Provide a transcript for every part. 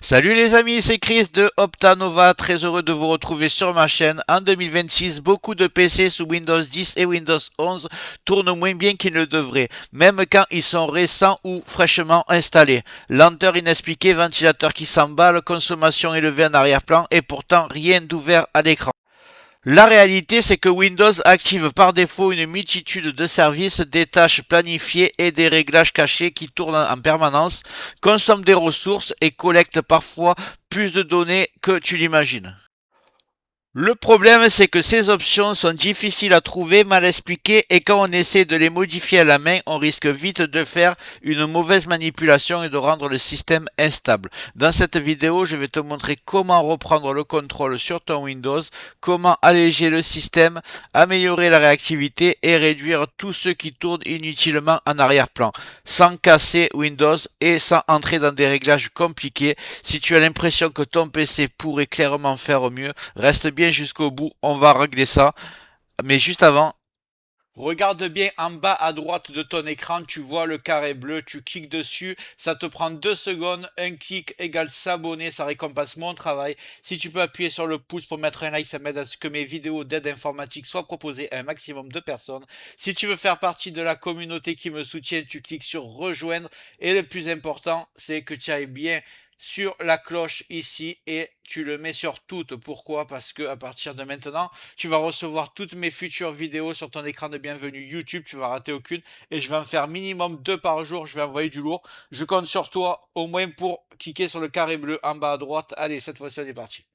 Salut les amis, c'est Chris de Optanova, très heureux de vous retrouver sur ma chaîne. En 2026, beaucoup de PC sous Windows 10 et Windows 11 tournent moins bien qu'ils ne devraient, même quand ils sont récents ou fraîchement installés. Lenteur inexpliquée, ventilateur qui s'emballe, consommation élevée en arrière-plan et pourtant rien d'ouvert à l'écran. La réalité, c'est que Windows active par défaut une multitude de services, des tâches planifiées et des réglages cachés qui tournent en permanence, consomment des ressources et collectent parfois plus de données que tu l'imagines. Le problème, c'est que ces options sont difficiles à trouver, mal expliquées, et quand on essaie de les modifier à la main, on risque vite de faire une mauvaise manipulation et de rendre le système instable. Dans cette vidéo, je vais te montrer comment reprendre le contrôle sur ton Windows, comment alléger le système, améliorer la réactivité et réduire tout ce qui tourne inutilement en arrière-plan, sans casser Windows et sans entrer dans des réglages compliqués. Si tu as l'impression que ton PC pourrait clairement faire mieux, reste bien jusqu'au bout, on va régler ça. Mais juste avant, regarde bien en bas à droite de ton écran, tu vois le carré bleu, tu cliques dessus, ça te prend 2 secondes, un clic égale s'abonner, ça récompense mon travail. Si tu peux appuyer sur le pouce pour mettre un like, ça m'aide à ce que mes vidéos d'aide informatique soient proposées à un maximum de personnes. Si tu veux faire partie de la communauté qui me soutient, tu cliques sur rejoindre. Et le plus important, c'est que tu ailles bien sur la cloche ici et tu le mets sur toutes. Pourquoi? Parce que à partir de maintenant, tu vas recevoir toutes mes futures vidéos sur ton écran de bienvenue YouTube. Tu vas rater aucune et je vais en faire minimum 2 par jour. Je vais envoyer du lourd. Je compte sur toi au moins pour cliquer sur le carré bleu en bas à droite. Allez, cette fois-ci, on est parti.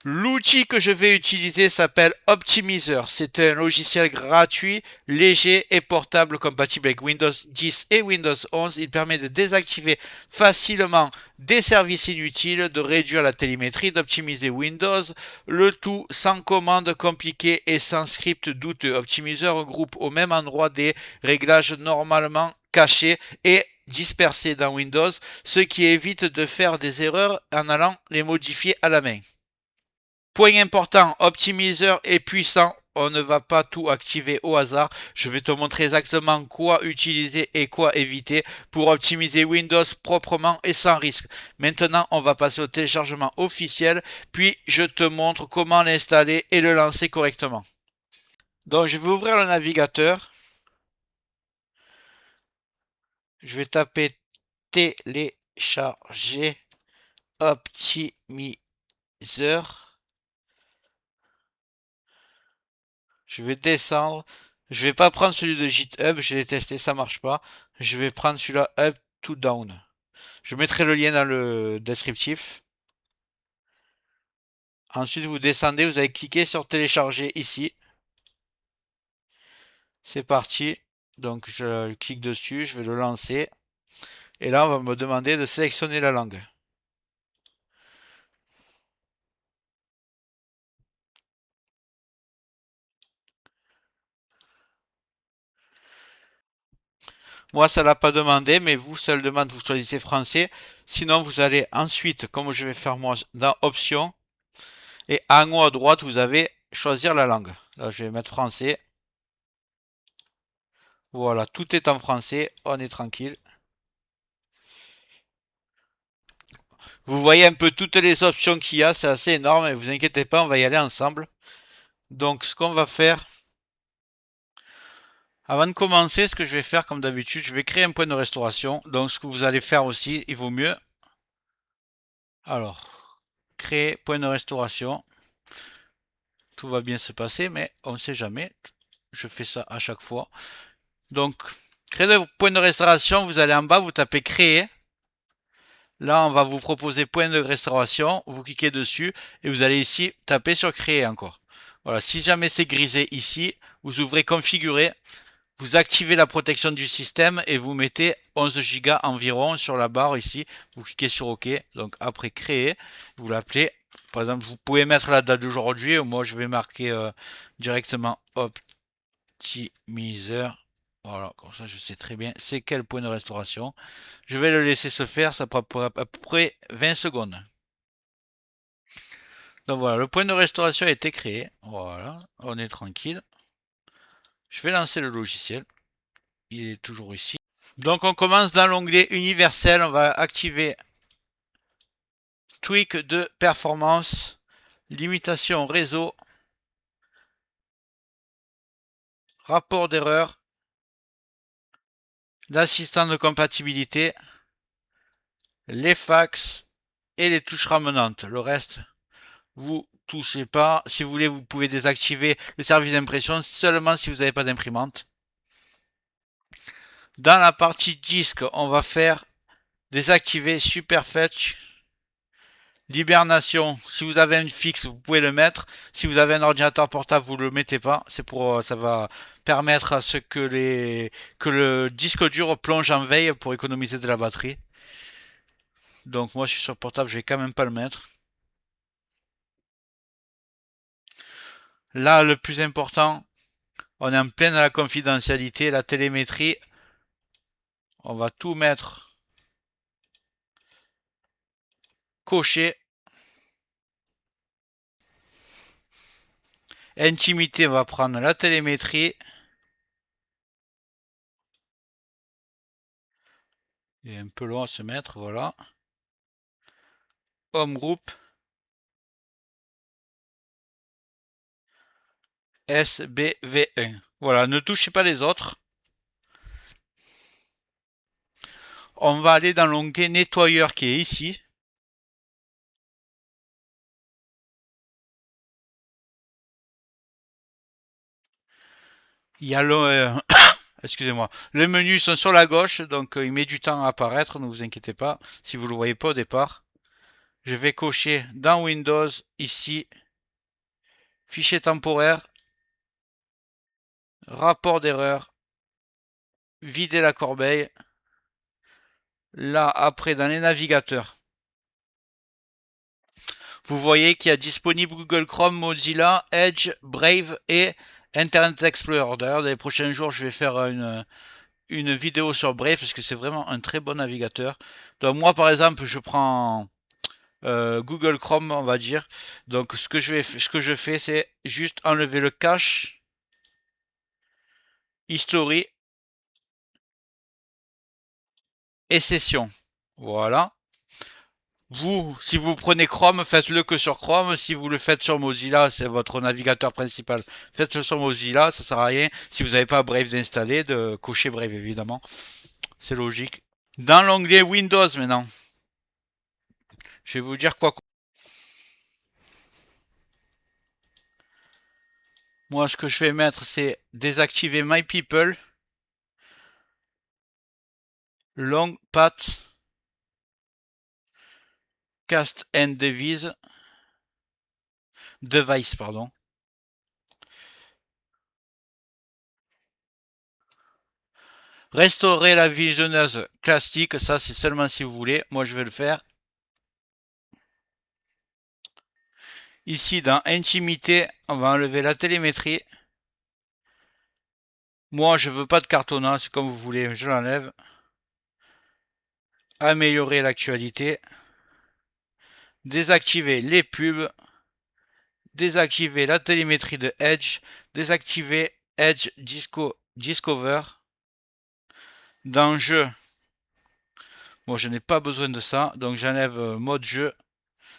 L'outil que je vais utiliser s'appelle Optimizer. C'est un logiciel gratuit, léger et portable compatible avec Windows 10 et Windows 11. Il permet de désactiver facilement des services inutiles, de réduire la télémétrie, d'optimiser Windows, le tout sans commande compliquée et sans script douteux. Optimizer regroupe au même endroit des réglages normalement cachés et dispersés dans Windows, ce qui évite de faire des erreurs en allant les modifier à la main. Point important, Optimizer est puissant. On ne va pas tout activer au hasard. Je vais te montrer exactement quoi utiliser et quoi éviter pour optimiser Windows proprement et sans risque. Maintenant, on va passer au téléchargement officiel, puis je te montre comment l'installer et le lancer correctement. Donc, je vais ouvrir le navigateur. Je vais taper télécharger Optimizer. Je vais descendre. Je vais pas prendre celui de GitHub, je l'ai testé, ça marche pas. Je vais prendre celui-là up to down. Je mettrai le lien dans le descriptif. Ensuite, vous descendez, vous allez cliquer sur télécharger ici. C'est parti. Donc, je clique dessus, je vais le lancer. Et là, on va me demander de sélectionner la langue. Moi, ça l'a pas demandé, mais vous, ça le demande, vous choisissez français. Sinon, vous allez ensuite, comme je vais faire moi, dans options. Et en haut à droite, vous avez choisir la langue. Là, je vais mettre français. Voilà, tout est en français, on est tranquille. Vous voyez un peu toutes les options qu'il y a, c'est assez énorme, et vous inquiétez pas, on va y aller ensemble. Donc ce qu'on va faire, avant de commencer, ce que je vais faire comme d'habitude, je vais créer un point de restauration. Donc ce que vous allez faire aussi, il vaut mieux. Alors, créer point de restauration. Tout va bien se passer, mais on ne sait jamais. Je fais ça à chaque fois. Donc, créer le point de restauration, vous allez en bas, vous tapez créer. Là, on va vous proposer point de restauration. Vous cliquez dessus et vous allez ici taper sur créer encore. Voilà, si jamais c'est grisé ici, vous ouvrez configurer, vous activez la protection du système et vous mettez 11 Go environ sur la barre ici. Vous cliquez sur OK. Donc après créer, vous l'appelez. Par exemple, vous pouvez mettre la date d'aujourd'hui. Moi, je vais marquer directement Optimizer. Voilà, comme ça je sais très bien c'est quel point de restauration. Je vais le laisser se faire, ça prend à peu près 20 secondes. Donc voilà, le point de restauration a été créé. Voilà, on est tranquille. Je vais lancer le logiciel. Il est toujours ici. Donc on commence dans l'onglet universel, on va activer tweak de performance, limitation réseau, rapport d'erreur, l'assistant de compatibilité, les fax et les touches ramenantes. Le reste, vous touchez pas. Si vous voulez, vous pouvez désactiver le service d'impression seulement si vous n'avez pas d'imprimante. Dans la partie disque, on va faire désactiver Superfetch, l'hibernation. Si vous avez une fixe, vous pouvez le mettre. Si vous avez un ordinateur portable, vous le mettez pas. C'est pour, ça va permettre à ce que le disque dur plonge en veille pour économiser de la batterie. Donc moi, je suis sur portable, je vais quand même pas le mettre. Là, le plus important, on est en pleine à la confidentialité, la télémétrie. On va tout mettre coché. Intimité, on va prendre la télémétrie. Il est un peu long à se mettre, voilà. Home group. SBV1. Voilà, ne touchez pas les autres. On va aller dans l'onglet nettoyeur qui est ici. Il y a le... excusez-moi. Les menus sont sur la gauche, donc il met du temps à apparaître, ne vous inquiétez pas, si vous ne le voyez pas au départ. Je vais cocher dans Windows, ici, fichier temporaire, rapport d'erreur, vider la corbeille. Là, après, dans les navigateurs, vous voyez qu'il y a disponible Google Chrome, Mozilla, Edge, Brave et Internet Explorer. D'ailleurs, dans les prochains jours, je vais faire une vidéo sur Brave parce que c'est vraiment un très bon navigateur. Donc moi, par exemple, je prends Google Chrome, on va dire. Donc ce que je fais, c'est juste enlever le cache, history et session. Voilà. Vous, si vous prenez Chrome, faites-le que sur Chrome. Si vous le faites sur Mozilla, c'est votre navigateur principal. Faites-le sur Mozilla, ça sert à rien. Si vous n'avez pas Brave installé, de cocher Brave évidemment. C'est logique. Dans l'onglet Windows maintenant, je vais vous dire quoi. Moi, ce que je vais mettre, c'est désactiver My People, Long Path, Cast and Device, pardon. Restaurer la visionneuse classique, ça c'est seulement si vous voulez. Moi, je vais le faire. Ici, dans Intimité, on va enlever la télémétrie. Moi, je veux pas de cartonnat, c'est comme vous voulez, je l'enlève. Améliorer l'actualité. Désactiver les pubs. Désactiver la télémétrie de Edge. Désactiver Edge Discover. Dans Jeu, bon, je n'ai pas besoin de ça, donc j'enlève mode jeu.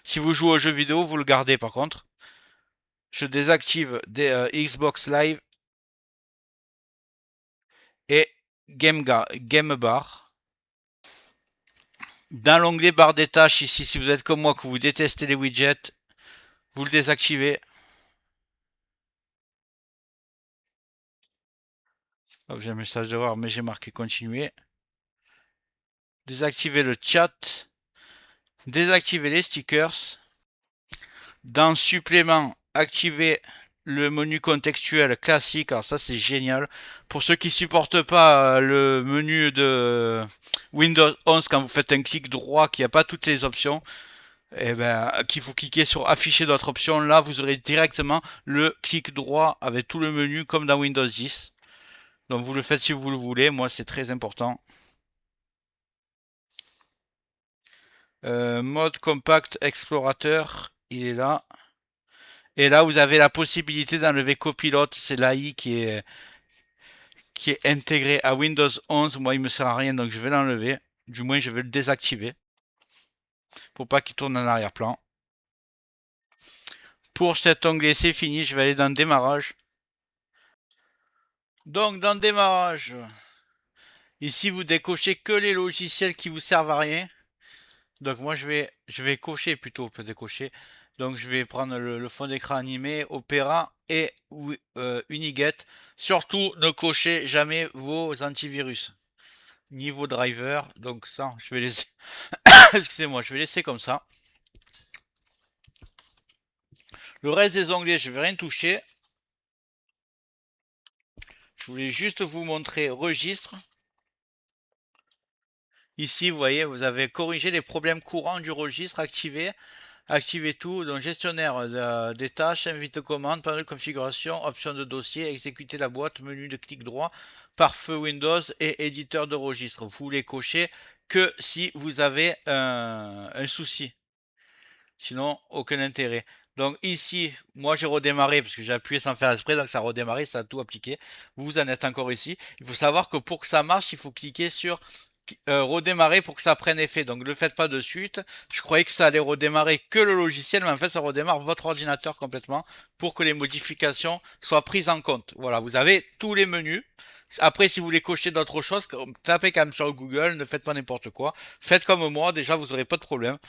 Si vous jouez aux jeux vidéo, vous le gardez par contre. Je désactive des Xbox Live et Game Bar. Dans l'onglet barre des tâches ici, si vous êtes comme moi que vous détestez les widgets, vous le désactivez. Oh, j'ai un message de voir, mais j'ai marqué continuer. Désactiver le chat. Désactiver les stickers. Dans supplément, activer le menu contextuel classique. Alors ça c'est génial. Pour ceux qui supportent pas le menu de Windows 11 quand vous faites un clic droit qui n'a pas toutes les options, et ben qu'il faut cliquer sur afficher d'autres options. Là vous aurez directement le clic droit avec tout le menu comme dans Windows 10. Donc vous le faites si vous le voulez. Moi c'est très important. Mode compact explorateur, il est là. Et là, vous avez la possibilité d'enlever copilote. C'est l'AI qui est intégré à Windows 11. Moi, il me sert à rien, donc je vais l'enlever. Du moins, je vais le désactiver. pour pas qu'il tourne en arrière-plan. Pour cet onglet, c'est fini. Je vais aller dans démarrage. Donc, dans démarrage, ici, vous décochez que les logiciels qui vous servent à rien. Donc, moi, je vais cocher plutôt, peut décocher. Donc, je vais prendre le fond d'écran animé, Opera et Uniget. Surtout, ne cochez jamais vos antivirus, ni vos drivers. Donc, ça, je vais laisser. Excusez-moi, je vais laisser comme ça. Le reste des onglets, je vais rien toucher. Je voulais juste vous montrer registre. Ici, vous voyez, vous avez corrigé les problèmes courants du registre, activé tout, donc gestionnaire des tâches, invite commande, panneau de configuration, option de dossier, exécuter la boîte, menu de clic droit, pare-feu Windows et éditeur de registre. Vous les cochez que si vous avez un souci. Sinon, aucun intérêt. Donc ici, moi j'ai redémarré parce que j'ai appuyé sans faire exprès, donc ça a redémarré, ça a tout appliqué. Vous en êtes encore ici. Il faut savoir que pour que ça marche, il faut cliquer sur redémarrer pour que ça prenne effet. Donc ne le faites pas de suite. Je croyais que ça allait redémarrer que le logiciel, mais en fait ça redémarre votre ordinateur complètement pour que les modifications soient prises en compte. Voilà, vous avez tous les menus. Après, si vous voulez cocher d'autres choses, tapez quand même sur Google, ne faites pas n'importe quoi. Faites comme moi, déjà vous n'aurez pas de problème.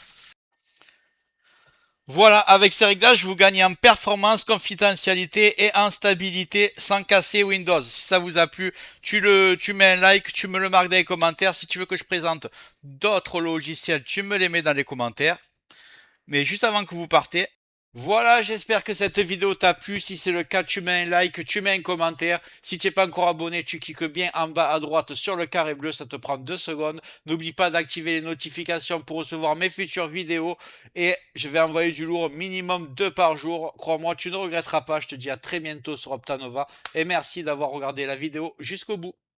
Voilà, avec ces réglages, vous gagnez en performance, confidentialité et en stabilité sans casser Windows. Si ça vous a plu, tu mets un like, tu me le marques dans les commentaires. Si tu veux que je présente d'autres logiciels, tu me les mets dans les commentaires. Mais juste avant que vous partez, voilà, j'espère que cette vidéo t'a plu. Si c'est le cas, tu mets un like, tu mets un commentaire. Si tu n'es pas encore abonné, tu cliques bien en bas à droite sur le carré bleu, ça te prend 2 secondes. N'oublie pas d'activer les notifications pour recevoir mes futures vidéos. Et je vais envoyer du lourd minimum 2 par jour. Crois-moi, tu ne regretteras pas. Je te dis à très bientôt sur Optanova. Et merci d'avoir regardé la vidéo jusqu'au bout.